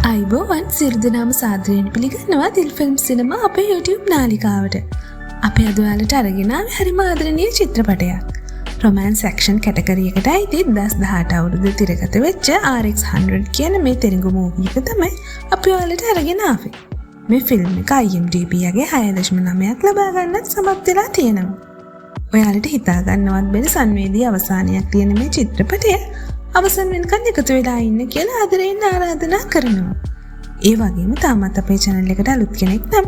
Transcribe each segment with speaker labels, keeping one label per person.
Speaker 1: අයිබෝවන් සිරුදනාම සාදරයෙන් පිළිගන්නවා දිල් ෆිල්ම් සිනමා අපේ YouTube නාලිකාවට. අපේ අද ඔයාලට අරගෙන ආවේ හරිම ආදරණීය චිත්‍රපටයක්. රොමෑන්ස් ඇක්ෂන් කැටගරි එකට අයිති 2018 අවුරුද්දේ තිරගත වෙච්ච RX100 කියන මේ තෙලුගු මූවි එක තමයි අපි ඔයාලට අරගෙන ආවේ. මේ ෆිල්ම් එක IMDb යගේ 6.9ක් ලබා ගන්නත් සමත් වෙලා තියෙනවා. ඔයාලට හිතා ගන්නවත් බැරි සංවේදී අවසානයක් තියෙන මේ චිත්‍රපටය අවසන් වෙනකන් එකතු වෙලා ඉන්න කියලා ආදරයෙන් ආරාධනා කරනවා. ඒ වගේම තාමත් අපේ channel එකට අලුත් කෙනෙක් නම්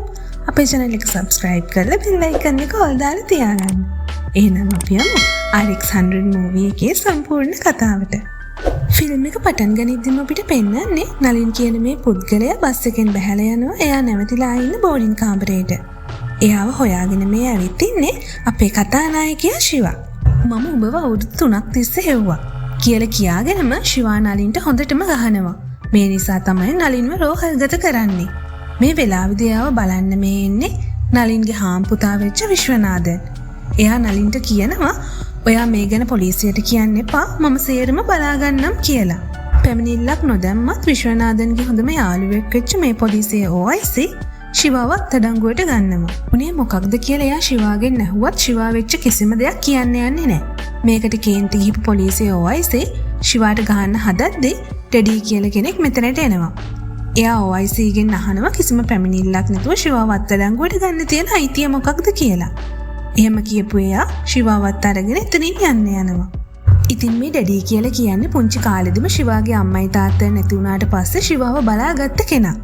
Speaker 1: අපේ channel එක subscribe කරලා bell icon එක all දාලා තියාගන්න. එහෙනම් අපි යමු RX100 movie එකේ සම්පූර්ණ කතාවට. ෆිල්ම් එක පටන් ගනිද්දිම අපිට පෙන්වන්නේ නලින් කියන මේ පුද්ගලයා බස් එකෙන් බැහැලා යනවා එයා නැවතිලා ඉන්න බෝඩින් කාමරේට. එයාව හොයාගෙන මේ ඇවිත් ඉන්නේ අපේ කතානායකයා ශිවා. මම ඔබව අවුරුදු 3ක් තිස්සේ හෙව්වා කියලා කියාගෙනම ශිවා නලින්ට හොඳටම ගහනවා. මේ නිසා තමයි නලින්ව රෝහල්ගත කරන්නේ. මේ වෙලාවේදී එයාව බලන්න මේ එන්නේ නලින්ගේ හාම්පුතා වෙච්ච විශ්වනාഥන්. එයා නලින්ට කියනවා ඔයා මේ ගැන පොලිසියට කියන්න එපා මම සේරම බලාගන්නම් කියලා. පැමිණිල්ලක් නොදැම්මත් විශ්වනාഥන්ගේ හොඳම යාළුවෙක් වෙච්ච මේ පොලිසියේ OIC ශිවාව අත්අඩංගුවට ගන්නවා. උනේ මොකක්ද කියලා එයා ශිවාගෙන් ඇහුවත් ශිවා වෙච්ච කිසිම දෙයක් කියන්න යන්නේ නැහැ. මේකට කේන්ති ගිහපු පොලිසිය OIC ශිවාට ගහන්න හදද්දී ටෙඩි කියලා කෙනෙක් මෙතනට එනවා. එයා OIC ගෙන් අහනවා කිසිම පැමිණිල්ලක් නැතුව ශිවාව අත්අඩංගුවට ගන්න තියෙන අයිතිය මොකක්ද කියලා. එහෙම කියපු එයා ශිවාවත් අරගෙන එතනින් යන්න යනවා. ඉතින් මේ ඩැඩි කියලා කියන්නේ පුංචි කාලෙදිම ශිවාගේ අම්මයි තාත්තයි නැති වුණාට පස්සේ ශිවාව බලාගත්ත කෙනා.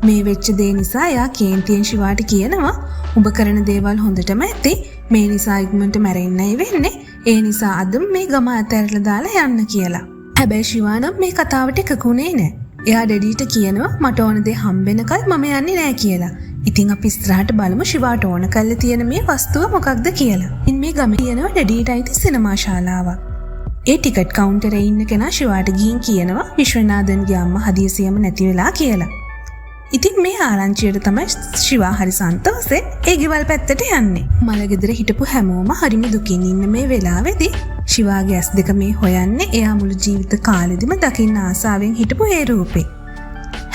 Speaker 1: මේ වෙච්ච දේ නිසා එයා කේන්තියෙන් ශිවාට කියනවා උඹ කරන දේවල් හොඳටම ඇති. මේ නිසා ඉක්මනට මැරෙන්නයි වෙන්නේ. ඒ නිසා අදම මේ ගම අතහැරලා දාලා යන්න කියලා. හැබැයි ශිවා නම් මේ කතාවට එකකුනේ නැහැ. එයා ඩැඩිට කියනවා මට ඕන දේ හම්බෙනකල් මම යන්නේ නැහැ කියලා. ඉතින් අපි ඉස්සරහට බලමු ශිවාට ඕන කරලා තියෙන මේ වස්තුව මොකක්ද කියලා. ඉතින් මේ ගමේ තියෙනවා ඩැඩිට අයිති සිනමා ශාලාවක්. ඒ ටිකට් කවුන්ටරේ ඉන්න කෙනා ශිවාට ගිහින් කියනවා විශ්වනාഥන්ගේ අම්මා හදිසියෙම නැති වෙලා කියලා. ඉතින් මේ ආරංචියට තමයි ශිවා හරි සන්තෝෂෙන් ඒ ගෙවල් පැත්තට යන්නේ. මලගෙදර හිටපු හැමෝම හරිම දුකින් ඉන්න මේ වෙලාවේදී ශිවාගේ ඇස් දෙක මේ හොයන්නේ එයා මුළු ජීවිත කාලෙදිම දකින්න ආසාවෙන් හිටපු ඒ රූපේ.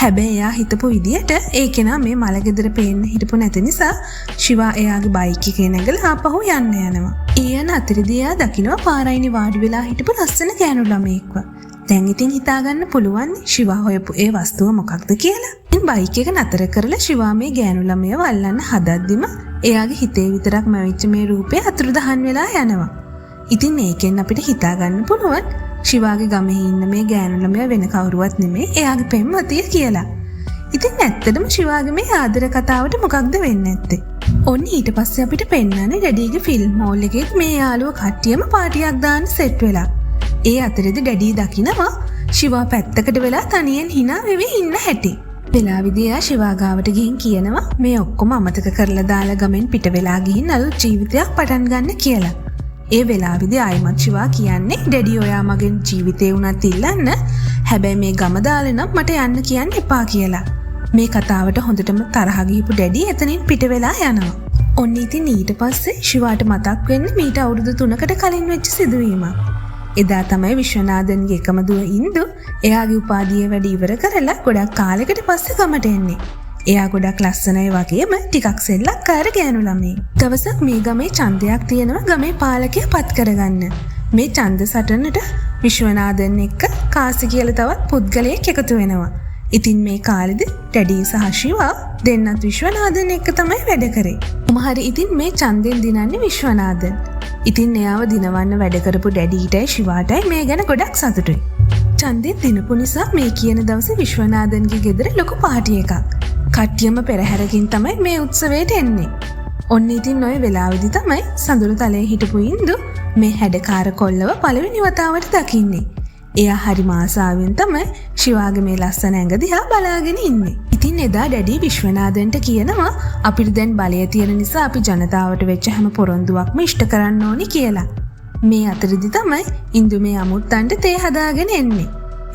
Speaker 1: හැබැයි එයා හිතපු විදියට ඒ කෙනා මේ මලගෙදර පේන්න හිටපු නැති නිසා ශිවා එයාගේ බයික් එකේ නැගලා ආපහු යන්න යනවා. ඒ යන අතරදී එයා දකිනවා පාරයිනේ වාඩි වෙලා හිටපු ලස්සන ගෑනු ළමයෙක්ව. දැන් ඉතින් හිතාගන්න පුළුවන් ශිවා හොයපු ඒ වස්තුව මොකක්ද කියලා. ඉතින් බයික් එක නතර කරලා ශිවා මේ ගෑනු ළමයා වල්ලන්න හදද්දිම එයාගේ හිතේ විතරක් මැවිච්ච මේ රූපේ අතුරුදහන් වෙලා යනවා. ඉතින් ඒකෙන් අපිට හිතාගන්න පුළුවන් ශිවාගේ ගමේ ඉන්න මේ ගෑනු ළමයා වෙන කවුරුවත් නෙමෙයි එයාගේ පෙම්වතිය කියලා. ඉතින් ඇත්තටම ශිවාගේ මේ ආදර කතාවට මොකක්ද වෙන්නේ නැත්තේ? ඔන්න ඊට පස්සේ අපිට පෙන්නන්නේ ඩැඩිගේ ෆිල්ම් හෝල් එකේ මේ යාළුව කට්ටියම පාටියක් දාන්න සෙට් වෙලා. ඒ අතරේදී ඩැඩි දකිනවා ශිවා පැත්තකට වෙලා තනියෙන් hina වෙවි ඉන්න හැටි. වෙලාවේදී එයා ශිවා ගාවට ගිහින් කියනවා මේ ඔක්කොම අමතක කරලා දාලා ගමෙන් පිට වෙලා ගිහින් අලුත් ජීවිතයක් පටන් ගන්න කියලා. ඒ වෙලාවේදී ආයිමත් ශිවා කියන්නේ ඩැඩි ඔයා මගෙන් ජීවිතේ උනත් ඉල්ලන්න. හැබැයි මේ ගම දාලා නම් මට යන්න කියන්න එපා කියලා. මේ කතාවට හොඳටම තරහ ගිහපු ඩැඩි එතනින් පිට වෙලා යනවා. ඔන්න ඉතින් ඊට පස්සේ ශිවාට මතක් වෙන්නේ මීට අවුරුදු 3කට කලින් වෙච්ච සිදුවීමක්. එදා තමයි විශ්වනාථන්ගේ එකම දුව ඉන්දු එයාගේ උපාධිය වැඩ ඉවර කරලා ගොඩක් කාලෙකට පස්සේ ගමට එන්නේ. එයා ගොඩක් ලස්සනයි වගේම ටිකක් සෙල්ලක්කාර ගෑනු ළමයෙක්. දවසක් මේ ගමේ ඡන්දයක් තියෙනවා ගමේ පාලකයා පත් කරගන්න. මේ ඡන්ද සටනට විශ්වනාථන් එක්ක කාසි කියලා තවත් පුද්ගලයෙක් එකතු වෙනවා. ඉතින් මේ කාලෙදි ඩැඩි සහ ශිවා දෙන්නත් විශ්වනාථන් එක්ක තමයි වැඩ කරේ. උමහරි ඉතින් මේ ඡන්දෙන් දිනන්නේ විශ්වනාථන්. ඉතින් එයාව දිනවන්න වැඩ කරපු ඩැඩිටයි ශිවාටයි මේ ගැන ගොඩක් සතුටුයි. ඡන්දෙන් දිනපු නිසා මේ කියන දවසේ විශ්වනාථන්ගේ ගෙදර ලොකු පාටි එකක්. කට්ටියම පෙරහැරකින් තමයි මේ උත්සවයට එන්නේ. ඔන්න ඉතින් ඔය වෙලාවේදී තමයි සඳුරු තලයේ හිටපු ඉන්දු මේ හැඩකාර කොල්ලව පළවෙනි වතාවට දකින්නේ. එයා හරි ආසාවෙන් තමයි ශිවාගේ මේ ලස්සන ඇඟ දිහා බලාගෙන ඉන්නේ. ඉතින් එදා ඩැඩි විශ්වනාථන්ට කියනවා අපිට දැන් බලය තියෙන නිසා අපි ජනතාවට වෙච්ච හැම පොරොන්දුවක්ම ඉෂ්ට කරන්න ඕනි කියලා. මේ අතරෙදි තමයි ඉන්දු මේ අමුත්තන්ට තේ හදාගෙන එන්නේ.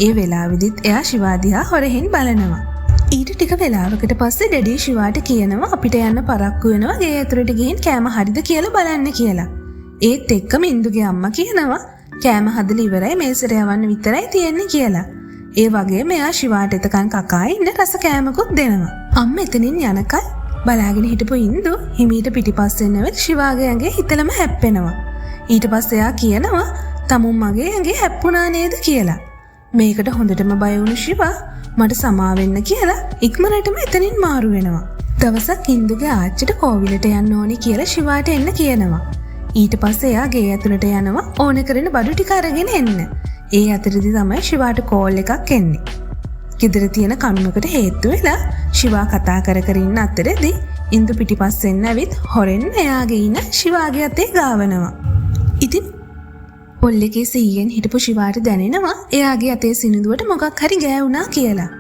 Speaker 1: ඒ වෙලාවෙදිත් එයා ශිවා දිහා හොරෙන් බලනවා. ඊට ටික වෙලාවකට පස්සේ ඩැඩි ශිවාට කියනවා අපිට යන්න පරක්කු වෙනවා ගේ ඇතුළට ගිහින් කෑම හරිද කියලා බලන්න කියලා. ඒත් එක්කම ඉන්දුගේ අම්මා කියනවා කෑම හදලා ඉවරයි මේසෙට යවන්න විතරයි තියෙන්නේ කියලා. ඒ වගේ මෙයා ශිවාට එතකන් කකා ඉන්න රස කෑමකුත් දෙනවා. අම්ම එතනින් යනකල් බලාගෙන හිටපු ඉන්දු හිමීට පිටිපස්සෙන් නැවෙත් ශිවාගේ ඇඟේ හිතලම හැප්පෙනවා. ඊට පස්සේ එයා කියනවා තමුන් මගේ ඇඟේ හැප්පුණා නේද කියලා. මේකට හොඳටම බය වුණු ශිවා මට සමා වෙන්න කියලා ඉක්මනටම එතනින් මාරු වෙනවා. දවසක් ඉන්දුගේ ආච්චිට කෝවිලට යන්න ඕනි කියලා ශිවාට එන්න කියනවා. ඊට පස්සේ එයා ගේ ඇතුළට යනවා ඕන කරන බඩු ටික අරගෙන එන්න. ඒ අතරදී තමයි ශිවාට කෝල් එකක් එන්නේ. ගෙදර තියෙන කණුවකට හේතු වෙලා ශිවා කතා කර කර ඉන්න අතරේදී ඉන්දු පිටිපස්සෙන් ඇවිත් හොරෙන් එයාගේ ඉන ශිවාගේ අතේ ගාවනවා. ඉතින් පොල් එකේ සීයෙන් හිටපු ශිවාට දැනෙනවා එයාගේ අතේ සිනිඳුවට මොකක් හරි ගෑවුණා කියලා.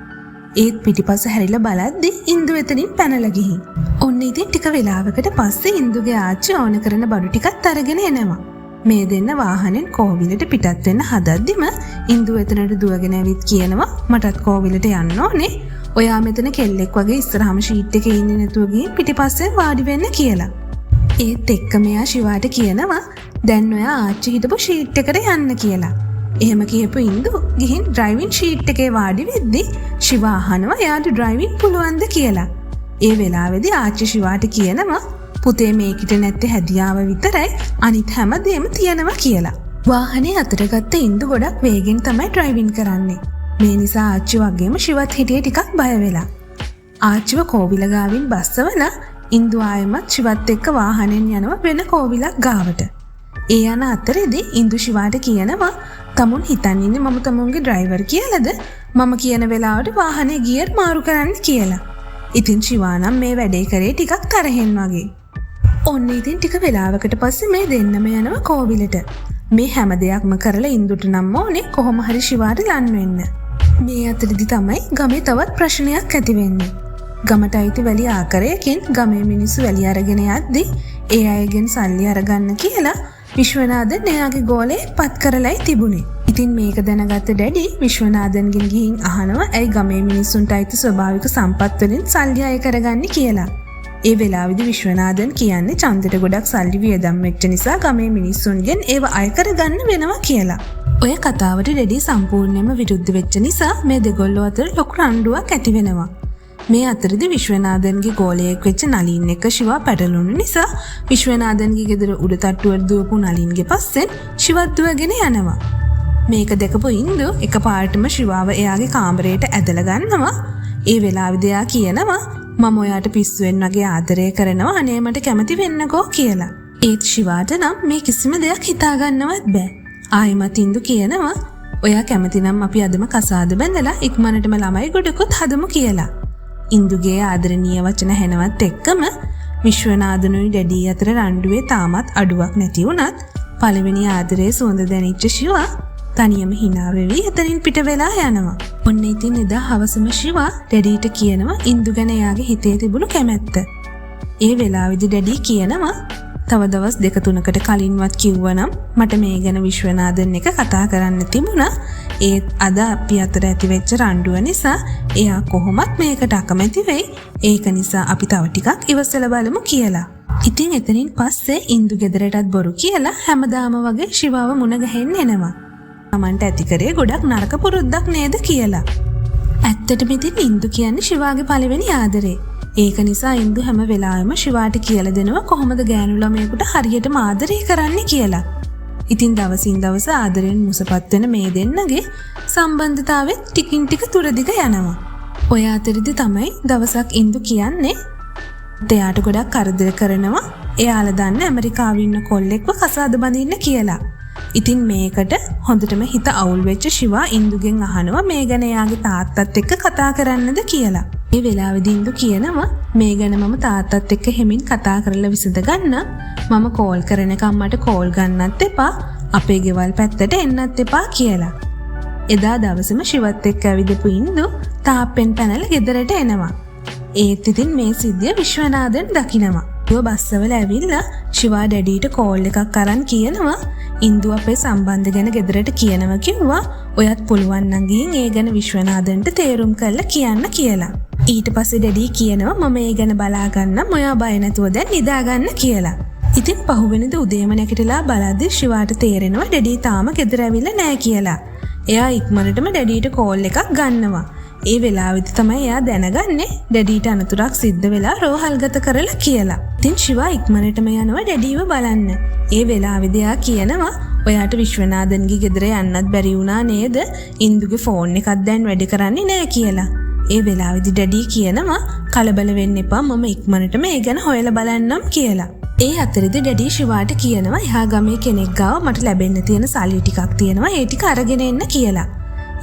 Speaker 1: ඒත් පිටිපස්ස හැරිලා බලද්දී ඉන්දු එතනින් පැනලා ගිහින්. ඔන්න ඉතින් ටික වෙලාවකට පස්සේ ඉන්දුගේ ආච්චි ඕන කරන බඩු ටිකත් අරගෙන එනවා. මේ දෙන්න වාහනෙන් කෝවිලට පිටත් වෙන්න හදද්දිම ඉන්දු එතනට දුවගෙන ඇවිත් කියනවා මටත් කෝවිලට යන්න ඕනේ. ඔයා මෙතන කෙල්ලෙක් වගේ ඉස්සරහම ෂීට් එකේ ඉන්නේ නැතුව ගිහින් පිටිපස්සෙන් වාඩි වෙන්න කියලා. ඒත් එක්කම එයා ශිවාට කියනවා දැන් ඔයා ආච්චි හිටපු ෂීට් එකට යන්න කියලා. එහෙම කියපු ඉන්දු ගිහින් ඩ්‍රයිවිං ෂීට් එකේ වාඩි වෙද්දි ශිවා අහනවා එයාට ඩ්‍රයිවිං පුළුවන්ද කියලා. ඒ වෙලාවේදී ආච්චි ශිවාට කියනවා පුතේ මේකිට නැත්තේ හැදියාව විතරයි අනිත් හැමදේම තියෙනවා කියලා. වාහනේ අතට ගත්ත ඉන්දු ගොඩක් වේගෙන් තමයි ඩ්‍රයිවිං කරන්නේ. මේ නිසා ආච්චි වගේම ශිවත් හිටියේ ටිකක් බය වෙලා. ආච්චිව කෝවිල ගාවින් බස්සවලා ඉන්දු ආයෙමත් ශිවත් එක්ක වාහනෙන් යනවා වෙන කෝවිලක් ගාවට. ඒ යන අතරේදී ඉන්දු ශිවාට කියනවා තමුන් හිතන් ඉන්නේ මම තමුන්ගේ ඩ්‍රයිවර් කියලාද මම කියන වෙලාවට වාහනේ ගියර් මාරු කරන්න කියලා. ඉතින් ශිවා නම් මේ වැඩේ කරේ ටිකක් තරහෙන් වගේ. ඔන්න ඉතින් ටික වෙලාවකට පස්සේ මේ දෙන්නම යනවා කෝවිලට. මේ හැම දෙයක්ම කරලා ඉන්දුට නම් ඕනේ කොහොම හරි ශිවාට ලන් වෙන්න. මේ අතරේදී තමයි ගමේ තවත් ප්‍රශ්නයක් ඇති වෙන්නේ. ගමට අයිති වැලි ආකාරයකින් ගමේ මිනිස්සු වැලි අරගෙන යද්දී ඒ අයගෙන් සල්ලි අරගන්න කියලා විශ්වනාഥන් එයාගේ ගෝලේ පත් කරලයි තිබුණේ. ඉතින් මේක දැනගත්ත ඩැඩි විශ්වනාഥන්ගෙන් ගිහින් අහනවා ඇයි ගමේ මිනිස්සුන්ට අයිති ස්වභාවික සම්පත් වලින් සල්ලි අය කරගන්නේ කියලා. ඒ වෙලාවේදී විශ්වනාഥන් කියන්නේ ඡන්දෙට ගොඩක් සල්ලි වියදම් වෙච්ච නිසා ගමේ මිනිස්සුන්ගෙන් ඒව අය කරගන්න වෙනවා කියලා. ඔය කතාවට ඩැඩි සම්පූර්ණයෙන්ම විරුද්ධ වෙච්ච නිසා මේ දෙගොල්ලෝ අතර ලොකු රණ්ඩුවක් ඇති වෙනවා. මේ අතරදී විශ්වනාഥන්ගේ ගෝලයෙක් වෙච්ච නලින් එක්ක ශිවා පැටලුණු නිසා විශ්වනාഥන්ගේ ගෙදර උඩ තට්ටුවට දුවපු නලින්ගේ පස්සෙන් ශිවත් දුවගෙන යනවා. මේක දැකපු ඉන්දු එකපාරටම ශිවාව එයාගේ කාමරයට ඇදලා ගන්නවා. ඒ වෙලාවේදී එයා කියනවා මම ඔයාට පිස්සුවෙන් වගේ ආදරය කරනවා අනේ මට කැමති වෙන්නකෝ කියලා. ඒත් ශිවාට නම් මේ කිසිම දෙයක් හිතා ගන්නවත් බෑ. ආයිමත් ඉන්දු කියනවා ඔයා කැමති නම් අපි අදම කසාද බැඳලා ඉක්මනටම ළමයි ගොඩකුත් හදමු කියලා. ඉන්දුගේ ආදරණීය වචන හැනවත් එක්කම විශ්වනාഥනුයි ඩැඩි අතර රණ්ඩුවේ තාමත් අඩුවක් නැති වුණත් පළවෙනි ආදරයේ සුවඳ දැනෙච්ච ශිවා තනියම hina වෙවි එතනින් පිට වෙලා යනවා. ඔන්න ඉතින් එදා හවසම ශිවා ඩැඩිට කියනවා ඉන්දු ගැන එයාගේ හිතේ තිබුණු කැමැත්ත. ඒ වෙලාවේදී ඩැඩි කියනවා තව දවස් 2-3කට කලින්වත් කිව්වනම් මට මේ ගැන විශ්වනාഥන් එක කතා කරන්න තිබුණා. ඒත් අද අපි අතර ඇති වෙච්ච රණ්ඩුව නිසා එයා කොහොමත් මේකට අකමැති වෙයි. ඒක නිසා අපි තව ටිකක් ඉවසලා බලමු කියලා. ඉතින් එතනින් පස්සේ ඉන්දු ගෙදරටත් බොරු කියලා හැමදාම වගේ ශිවාව මුණ ගැහෙන්න එනවා. තමන්ට ඇති කරේ ගොඩක් නරක පුරුද්දක් නේද කියලා. ඇත්තටම ඉතින් ඉන්දු කියන්නේ ශිවාගේ පළවෙනි ආදරේ. ඒක නිසා ඉන්දු හැම වෙලාවෙම ශිවාට කියලා දෙනවා කොහොමද ගෑනු ළමයෙකුට හරියටම ආදරය කරන්නේ කියලා. ඉතින් දවසින් දවස ආදරෙන් මුසපත් වෙන මේ දෙන්නගේ සම්බන්ධතාවෙත් ටිකින් ටික තුර දිග යනවා. ඔය අතරේදී තමයි දවසක් ඉන්දු කියන්නේ එයාට ගොඩක් කරදර කරනවා එයාලා දන්න ඇමරිකාවේ ඉන්න කොල්ලෙක්ව කසාද බඳින්න කියලා. ඉතින් මේකට හොඳටම හිත අවුල් වෙච්ච ශිවා ඉන්දුගෙන් අහනවා මේ ගැන එයාගේ තාත්තත් එක්ක කතා කරන්නද කියලා. ඒ වෙලාවේදී ඉන්දු කියනවා මේ ගැන මම තාත්තත් එක්ක හැමින් කතා කරලා විසඳ ගන්න. මම කෝල් කරනකම් මට කෝල් ගන්නත් එපා. අපේ ගෙවල් පැත්තට එන්නත් එපා කියලා. එදා දවසේම ශිවත් එක්ක ඇවිදපු ඉන්දු තාප්පෙන් පැනලා ගෙදරට එනවා. ඒත් ඉතින් මේ සිද්ධිය විශ්වනාථන් දකිනවා. ඌ බස්සවල ඇවිල්ලා ශිවා ඩැඩිට කෝල් එකක් අරන් කියනවා ඉන්දු අපේ සම්බන්ධ ගැන ගෙදරට කියනවා කිව්වා. ඔයත් පුළුවන් නම් ගිහින් ඒ ගැන විශ්වනාථන්ට තේරුම් කරලා කියන්න කියලා. ඊට පස්සේ ඩැඩි කියනවා මම ඒ ගැන බලා ගන්නම් ඔයා බය නැතුව දැන් නිදා ගන්න කියලා. ඉතින් පහුවෙනිද උදේම නැගිටලා බලද්දි ශිවාට තේරෙනවා ඩැඩි තාම ගෙදර ඇවිල්ලා නැහැ කියලා. එයා ඉක්මනටම ඩැඩීට කෝල් එකක් ගන්නවා. ඒ වෙලාවෙදි තමයි එයා දැනගන්නේ ඩැඩීට අනතුරක් සිද්ධ වෙලා රෝහල්ගත කරලා කියලා. ඉතින් ශිවා ඉක්මනටම යනවා ඩැඩීව බලන්න. ඒ වෙලාවෙදි එයා කියනවා ඔයාට විශ්වනාදන්ගේ ගෙදර යන්නත් බැරි වුණා නේද? ඉන්දුගේ ෆෝන් එකක් දැන් වැඩ කරන්නේ නැහැ කියලා. ඒ වෙලාවෙදි ඩැඩී කියනවා කලබල වෙන්න එපා මම ඉක්මනටම ඒ ගැන හොයලා බලන්නම් කියලා. ඒ අතරේදී ඩැඩී ශිවාට කියනවා එහා ගමේ කෙනෙක් ගාව මට ලැබෙන්න තියෙන සල්ලි ටිකක් තියෙනවා ඒ ටික අරගෙන එන්න කියලා.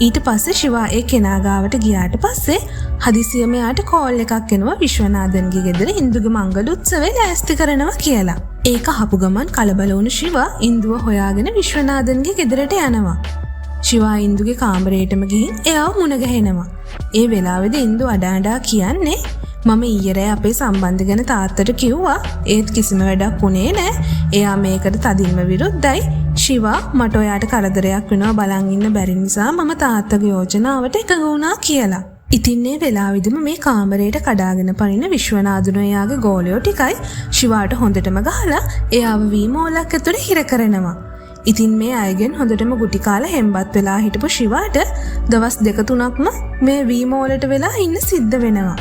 Speaker 1: ඊට පස්සේ ශිවා ඒ කෙනා ගාවට ගියාට පස්සේ හදිසියෙම යාට කෝල් එකක් එනවා විශ්වනාදන්ගේ ගෙදර ඉන්දුගේ මංගල උත්සවය ලෑස්ති කරනවා කියලා. ඒක අහපු ගමන් කලබල වුණු ශිවා ඉන්දුව හොයාගෙන විශ්වනාදන්ගේ ගෙදරට යනවා. ශිවා ඉන්දුගේ කාමරේටම ගිහින් එයාව මුණ ගැහෙනවා. ඒ වෙලාවේදී ඉන්දු අඩාඩා කියන්නේ මම ඊයරේ අපේ සම්බන්ධ ගැන තාත්තට කිව්වා ඒත් කිසිම වැඩක් වුණේ නැහැ. එයා මේකට තදින්ම විරුද්ධයි. ශිවා මට ඔයාට කරදරයක් වෙනවා බලන් ඉන්න බැරි නිසා මම තාත්තගේ යෝජනාවට එකඟ වුණා කියලා. ඉතින් මේ වෙලාවෙදිම මේ කාමරේට කඩාගෙන පනින විශ්වනාදුන එයාගේ ගෝලයෝ ටිකයි ශිවාට හොඳටම ගහලා එයාව වීමෝලක් ඇතුලේ හිර කරනවා. ඉතින් මේ අයගෙන් හොඳටම ගුටි කාලා හෙම්බත් වෙලා හිටපු ශිවාට දවස් 2-3ක්ම මේ වීමෝලට වෙලා ඉන්න සිද්ධ වෙනවා.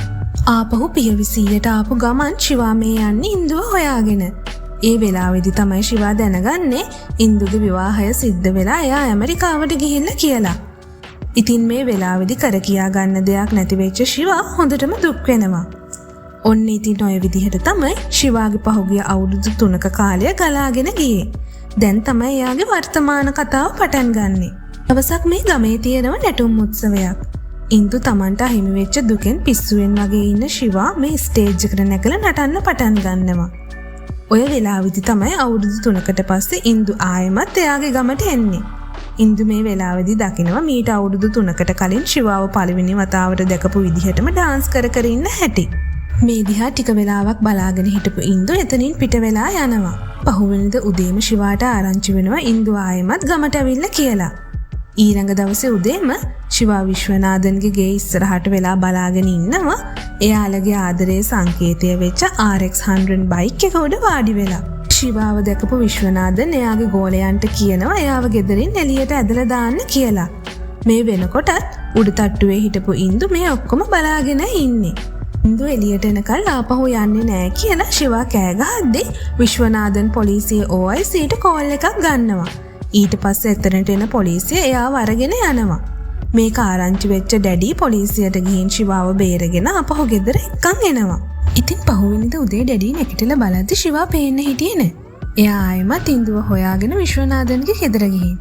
Speaker 1: ආපහු පියවිසියට ආපු ගමන් ශිවා මේ යන්නේ ඉන්දුව හොයාගෙන. ඒ වෙලාවේදී තමයි ශිවා දැනගන්නේ ඉන්දුගේ විවාහය සිද්ධ වෙලා එයා ඇමරිකාවට ගිහිල්ලා කියලා. ඉතින් මේ වෙලාවේදී කර කියා ගන්න දෙයක් නැති වෙච්ච ශිවා හොඳටම දුක් වෙනවා. ඔන්න ඉතින් ඔය විදිහට තමයි ශිවාගේ පහුගිය අවුරුදු 3ක කාලය ගලාගෙන ගියේ. දැන් තමයි එයාගේ වර්තමාන කතාව පටන් ගන්නෙ. දවසක් මේ ගමේ තියෙනව නැටුම් උත්සවයක්. ඉන්දු තමන්ට අහිමි වෙච්ච දුකෙන් පිස්සුවෙන් වගේ ඉන්න ශිවා මේ ස්ටේජ් එකට නැගලා නටන්න පටන් ගන්නවා. ඔය වෙලාවෙදි තමයි අවුරුදු 3කට පස්සේ ඉන්දු ආයෙමත් එයාගේ ගමට එන්නේ. ඉන්දු මේ වෙලාවෙදි දකිනවා මීට අවුරුදු 3කට කලින් ශිවාව පළවෙනි වතාවට දැකපු විදිහටම ඩාන්ස් කර කර ඉන්න හැටි. මේ දිහා ටික වෙලාවක් බලාගෙන හිටපු ඉන්දු එතනින් පිට වෙලා යනවා. පහුවෙනිද උදේම ශිවාට ආරංචි වෙනවා ඉන්දු ආයෙමත් ගමට ඇවිල්ලා කියලා. ඊළඟ දවසේ උදේම ශිවා විශ්වනාදන්ගේ ගේ ඉස්සරහට වෙලා බලාගෙන ඉන්නවා. එයාලගේ ආදරයේ සංකේතය වෙච්ච RX100 බයික් එක උඩ වාඩි වෙලා. ශිවාව දැකපු විශ්වනාදන් එයාගේ ගෝලයන්ට කියනවා එයාව ගෙදරින් එළියට ඇදලා දාන්න කියලා. මේ වෙනකොටත් උඩ තට්ටුවේ හිටපු ඉන්දු මේ ඔක්කොම බලාගෙන ඉන්නේ. ඉන්දු එළියට එනකල් ආපහු යන්නේ නැහැ කියලා ශිවා කෑ ගහද්දී විශ්වනාදන් පොලිසියේ OICට කෝල් එකක් ගන්නවා. ඊට පස්සේ එතනට එන පොලිසිය එයාව අරගෙන යනවා. මේක ආරංචි වෙච්ච ඩැඩි පොලිසියට ගිහින් ශිවාව බේරගෙන අපහු ගෙදර එක්කන් එනවා. ඉතින් පහුවෙනිදා උදේ ඩැඩි නැගිටලා බලද්දි ශිවා පේන්න හිටියේ නෑ. එයා ආයෙමත් ඉන්දුව හොයාගෙන විශ්වනාදන්ගේ ගෙදර ගිහින්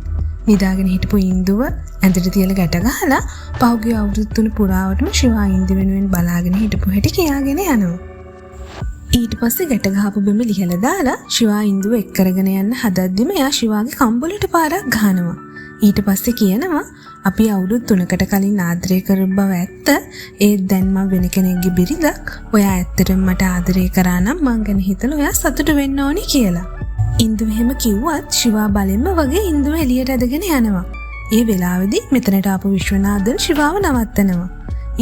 Speaker 1: නිදාගෙන හිටපු ඉන්දුව ඇඳට තියලා ගැට ගහලා පහුගිය අවුරුදු 3 පුරාවටම ශිවා ඉන්දු වෙනුවෙන් බලාගෙන හිටපු හැටි කියාගෙන යනවා. ඊට පස්සේ ගැට ගහපු බෙම ලිහලා දාලා ශිවා ඉන්දුව එක් කරගෙන යන්න හදද්දිම එයා ශිවාගේ කම්බලට පාරක් ගහනවා. ඊට පස්සේ කියනවා අපි අවුරුදු 3කට කලින් ආදරය කරපු බව ඇත්ත. ඒත් දැන් මම වෙන කෙනෙක්ගේ බිරිඳක්. ඔයා ඇත්තටම මට ආදරය කරා නම් මං ගැන හිතලා ඔයා සතුටු වෙන්න ඕනි කියලා. ඉන්දුව එහෙම කිව්වත් ශිවා බලෙන්ම වගේ ඉන්දුව එළියට ඇදගෙන යනවා. ඒ වෙලාවේදී මෙතනට ආපු විශ්වනාදන් ශිවාව නවත්තනවා.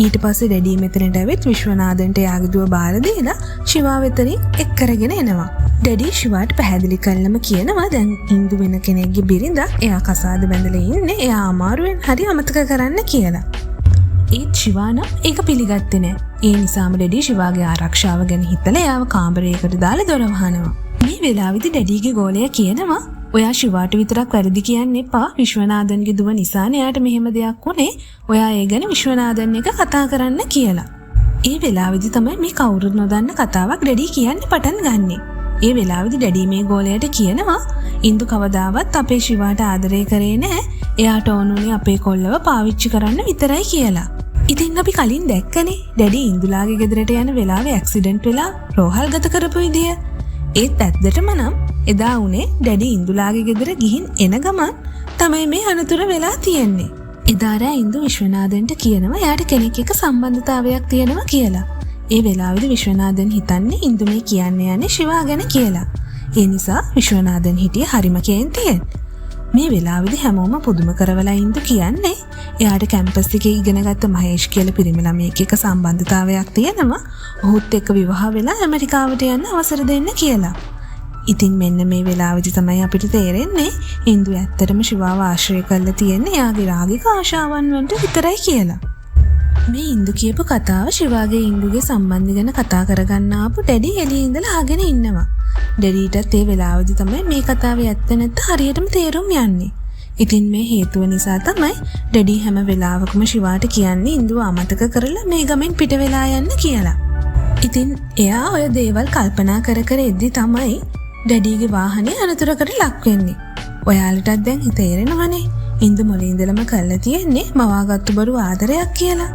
Speaker 1: ඊට පස්සේ ඩැඩි මෙතනට ඇවිත් විශ්වනාදන්ට එයාගේ දුව බාර දීලා ශිවා වෙතරින් එක් කරගෙන එනවා. ඩැඩි ශිවාට පැහැදිලි කළම කියනවා දැන් ඉන්දු වෙන කෙනෙක්ගේ බිරිඳක්. එයා කසාද බැඳලා ඉන්නේ. එයා අමාරුවෙන් හරි අමතක කරන්න කියලා. ඒත් ශිවා නම් ඒක පිළිගත්තේ නැහැ. ඒ නිසාම ඩැඩි ශිවාගේ ආරක්ෂාව ගැන හිතලා එයාව කාමරයකට දාලා දොර වහනවා. මේ වෙලාවෙදි ඩැඩිගේ ගෝලයා කියනවා ඔයා ශිවාට විතරක් වැරදි කියන්න එපා. විශ්වනාදන්ගේ දුව නිසානේ එයාට මෙහෙම දෙයක් වුනේ. ඔයා ඒ ගැන විශ්වනාදන් එක කතා කරන්න කියලා. ඒ වෙලාවෙදි තමයි මේ කවුරුත් නොදන්න කතාවක් ඩැඩි කියන්න පටන් ගන්නෙ. ඒ වෙලාවෙදි ඩැඩි මේ ගෝලයට කියනවා ඉන්දු කවදාවත් අපේ ශිවාට ආදරය කරේ නැහැ. එයාට ඕනුනේ අපේ කොල්ලව පාවිච්චි කරන්න විතරයි කියලා. ඉතින් අපි කලින් දැක්කනේ ඩැඩි ඉන්දුලාගේ ගෙදරට යන වෙලාවේ ඇක්සිඩන්ට් වෙලා රෝහල්ගත කරපු විදිය. ඒත් ඇත්තටම නම් එදා උනේ ඩැඩි ඉන්දුලාගේ ගෙදර ගිහින් එන ගමන් තමයි මේ අනතුර වෙලා තියෙන්නේ. එදා රෑ ඉන්දු විශ්වනාදන්ට කියනවා එයාට කෙනෙක් එක්ක සම්බන්ධතාවයක් තියෙනවා කියලා. ඒ වෙලාවේදී විශ්වනාදන් හිතන්නේ ඉන්දු මේ කියන්නේ යන්නේ ශිවා ගැන කියලා. ඒ නිසා විශ්වනාදන් හිටියේ හරිම කේන්තියෙන්. මේ වෙලාවේදී හැමෝම පුදුම කරවලා ඉන්දු කියන්නේ එයාට කැම්පස් එකේ ඉගෙනගත්ත මහේෂ් කියලා පිරිමි ළමයෙක් එක්ක සම්බන්ධතාවයක් තියෙනවා. ඔහුත් එක්ක විවාහ වෙලා ඇමරිකාවට යන්න අවසර දෙන්න කියලා. ඉතින් මෙන්න මේ වෙලාවෙදි තමයි අපිට තේරෙන්නේ ඉන්දු ඇත්තටම ශිවාව ආශ්‍රය කරලා තියෙන්නේ එයාගේ රාගික ආශාවන් වලට විතරයි කියලා. මේ ඉන්දු කියපු කතාව ශිවාගේ ඉන්දුගේ සම්බන්ධය ගැන කතා කරගන්න ආපු ඩැඩි එළියේ ඉඳලා අහගෙන ඉන්නවා. ඩැඩීටත් ඒ වෙලාවෙදි තමයි මේ කතාවේ ඇත්ත නැත්ත හරියටම තේරුම් යන්නේ. ඉතින් මේ හේතුව නිසා තමයි ඩැඩි හැම වෙලාවකම ශිවාට කියන්නේ ඉන්දුව අමතක කරලා මේ ගමෙන් පිට වෙලා යන්න කියලා. ඉතින් එයා ඔය දේවල් කල්පනා කර කර එද්දි තමයි ඩැඩීගේ වාහනේ අනතුරකට ලක් වෙන්නේ. ඔයාලටත් දැන් තේරෙනවනේ ඉන්දු මොලේ ඉඳලම කරලා තියෙන්නේ මවාගත්තු බරු ආදරයක් කියලා.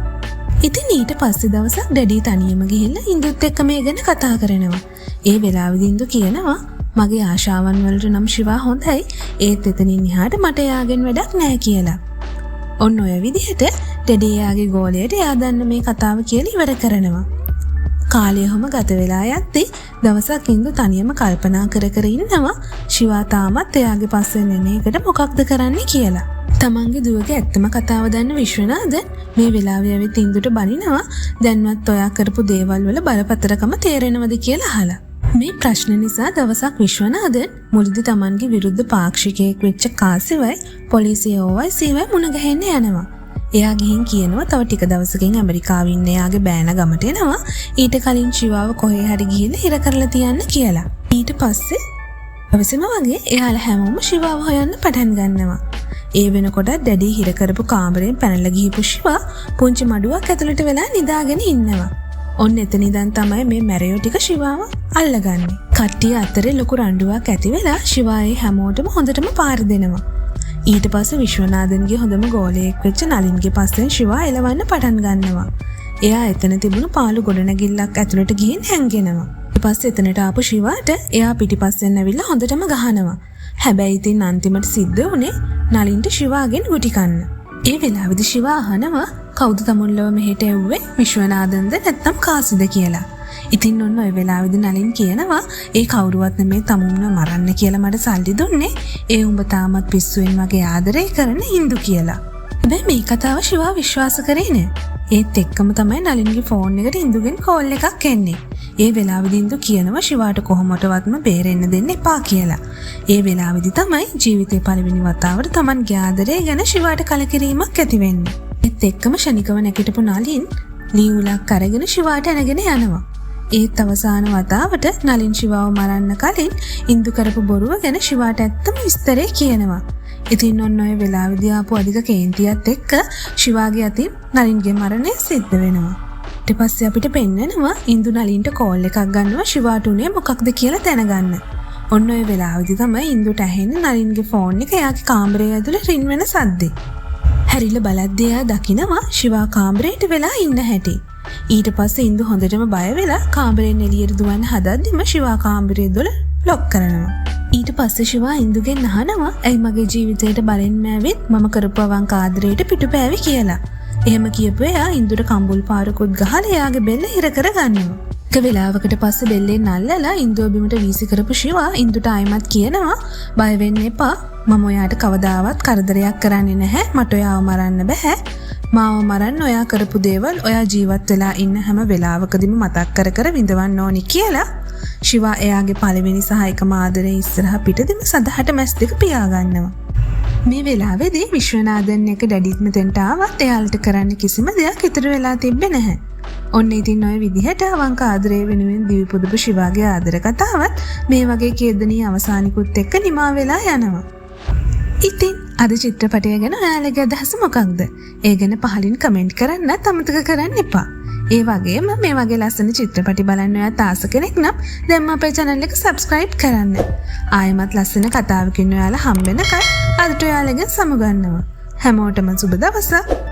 Speaker 1: ඉතින් ඊට පස්සේ දවසක් ඩැඩි තනියම ගිහිල්ලා ඉන්දුත් එක්ක මේ ගැන කතා කරනවා. ඒ වෙලාවෙදි ඉන්දු කියනවා මගේ ආශාවන් වලට නම් ශිවා හොඳයි. ඒත් එතනින් එහාට මට එයාගෙන් වැඩක් නැහැ කියලා. ඔන්න ඔය විදිහට ඩැඩි එයාගේ ගෝලයට එයා දන්න මේ කතාව කියලා ඉවර කරනවා. කාලය ඔහොම ගත වෙලා යද්දි දවසක් ඉන්දු තනියම කල්පනා කර කර ඉන්නවා ශිවා තාමත් එයාගේ පස්සෙන් එන එකට මොකක්ද කරන්නේ කියලා. තමන්ගේ දුවගේ ඇත්තම කතාව දන්න විශ්වනාഥන් මේ වෙලාවේ ඇවිත් ඉන්දුට බනිනවා දැන්වත් ඔයා කරපු දේවල් වල බලපතරකම තේරෙනවද කියලා අහලා. මේ ප්‍රශ්න නිසා දවසක් විශ්වනාഥන් මුලදී තමන්ගේ විරුද්ධ පාක්ෂිකයෙක් වෙච්ච කාසිවයි පොලිසිය ඕවයි සීවයි මුණ ගැහෙන්න යනවා. එයා ගිහින් කියනවා තව ටික දවසකින් ඇමරිකාවේ ඉන්න එයාගේ බෑනා ගමට එනවා. ඊට කලින් ශිවාව කොහේ හරි ගිහිල්ලා හිර කරලා තියන්න කියලා. ඊට පස්සේ අවසම වගේ එයාලා හැමෝම ශිවාව හොයන්න පටන් ගන්නවා. ඒ වෙනකොට ඩැඩි හිර කරපු කාමරයෙන් පැනලා ගිහපු ශිවා පුංචි මඩුවක් ඇතුළට වෙලා නිදාගෙන ඉන්නවා. ඔන්න එතන ඉඳන් තමයි මේ මැරයෝ ටික ශිවාව අල්ලගන්නේ. කට්ටිය අතරේ ලොකු රණ්ඩුවක් ඇති වෙලා ශිවායේ හැමෝටම හොඳටම පාර දෙනවා. ඊට පස්සේ විශ්වනාഥන්ගේ හොඳම ගෝලයෙක් වෙච්ච නලින්ගේ පස්සෙන් ශිවා එලවන්න පටන් ගන්නවා. එයා එතන තිබුණු පාළු ගොඩනැගිල්ලක් ඇතුළට ගිහින් හැංගෙනවා. ඊට පස්සේ එතනට ආපු ශිවාට එයා පිටිපස්සෙන් ඇවිල්ලා හොඳටම ගහනවා. හැබැයි ඉතින් අන්තිමට සිද්ධ වුණේ නලින්ට ශිවාගෙන් ගුටි කන්න. ඒ වෙලාවෙදි ශිවා අහනවා කවුද තමුන්ලව මෙහෙට එව්වේ විශ්වනාථන්ද නැත්නම් කාසිද කියලා. ඉතින් ඔන්න ඔය වෙලාවෙදි නලින් කියනවා ඒ කවුරුවත් නෙමේ තමුන්ව මරන්න කියලා මට සල්ලි දුන්නේ. ඒ උඹ තාමත් පිස්සුවෙන් වගේ ආදරේ කරන හින්දු කියලා. හැබැයි මේ කතාව ශිවා විශ්වාස කරේ නෑ. ඒත් එක්කම තමයි නලින්ගේ ෆෝන් එකට ඉන්දුගෙන් කෝල් එකක් එන්නේ. ඒ වෙලාවෙදි ඉන්දු කියනවා ශිවාට කොහොමදවත්ම බේරෙන්න දෙන්න එපා කියලා. ඒ වෙලාවෙදි තමයි ජීවිතේ පළවෙනි වතාවට තමන්ගේ ආදරය ගැන ශිවාට කලකිරීමක් ඇති වෙන්නේ. ඒත් එක්කම ශනිකව නැගිටපු නලින් ලියුලක් අරගෙන ශිවාට ඇනගෙන යනවා. ඒත් අවසාන වතාවට නලින් ශිවාව මරන්න කලින් ඉන්දු කරපු බොරුව ගැන ශිවාට ඇත්තම විස්තරේ කියනවා. ඉතින් ඔන්න ඔය වෙලාවෙදී ආපු අධික කේන්තියත් එක්ක ශිවාගේ අතින් නලින්ගේ මරණය සිද්ධ වෙනවා. ඊට පස්සේ අපිට පෙන්නනවා ඉන්දු නලින්ට කෝල් එකක් ගන්නවා ශිවාට උනේ මොකක්ද කියලා දැනගන්න. ඔන්න ඔය වෙලාවෙදී තමයි ඉන්දුට ඇහෙන්නේ නලින්ගේ ෆෝන් එක එයාගේ කාමරය ඇතුලේ රින් වෙන සද්දේ. හැරිලා බලද්දී එයා දකිනවා ශිවා කාමරේට වෙලා ඉන්න හැටි. ඊට පස්සේ ඉන්දු හොඳටම බය වෙලා කාමරෙන් එළියට දුවන්න හදද්දිම ශිවා කාමරයේ දොර ලොක් කරනවා. ඊට පස්සේ ශිවා ඉන්දුගෙන් අහනවා ඇයි මගේ ජීවිතේට බලෙන්ම ඇවිත් මම කරපු අවංක ආදරයට පිටුපෑවි කියලා. එහෙම කියපු එයා ඉන්දුට කම්බුල් පාරකුත් ගහලා එයාගේ බෙල්ල හිර කරගන්නවා. එක වෙලාවකට පස්සේ බෙල්ලෙන් අල්ලලා ඉන්දුව බිමට වීසි කරපු ශිවා ඉන්දුට ආයිමත් කියනවා බය වෙන්න එපා. මම ඔයාට කවදාවත් කරදරයක් කරන්නේ නැහැ. මට ඔයාව මරන්න බෑ. මාව මරන්න ඔයා කරපු දේවල් ඔයා ජීවත් වෙලා ඉන්න හැම වෙලාවකදීම මතක් කර කර විඳවන්න ඕනි කියලා ශිවා එයාගේ පළවෙනි සහ එකම ආදරේ ඉස්සරහ පිටදීම සදහට මැස් දෙක පියාගන්නවා. මේ වෙලාවේදී විශ්වනාථන් එක ඩැඩිත් මෙතෙන්ට ආවත් එයාලට කරන්න කිසිම දෙයක් ඉතුරු වෙලා තිබ්බේ නැහැ. ඔන්න ඉතින් ඔය විදිහට අවංක ආදරේ වෙනුවෙන් දිවි පුදපු ශිවාගේ ආදර කතාවත් මේ වගේ කේදනීය අවසානිකුත් එක්ක නිමා වෙලා යනවා. ඉතින් අද චිත්‍රපටය ගැන ඔයාලගේ අදහස මොකක්ද? ඒ ගැන පහලින් කමෙන්ට් කරන්නත් අමතක කරන්න එපා. ඒ වගේම මේ වගේ ලස්සන චිත්‍රපටි බලන්න ඔයාත් ආස කෙනෙක් නම් දැන්ම අපේ channel එක subscribe කරන්න. ආයෙමත් ලස්සන කතාවකින් ඔයාලා හම්බ වෙනකල් අදට ඔයාලගෙන් සමුගන්නවා. හැමෝටම සුබ දවසක්.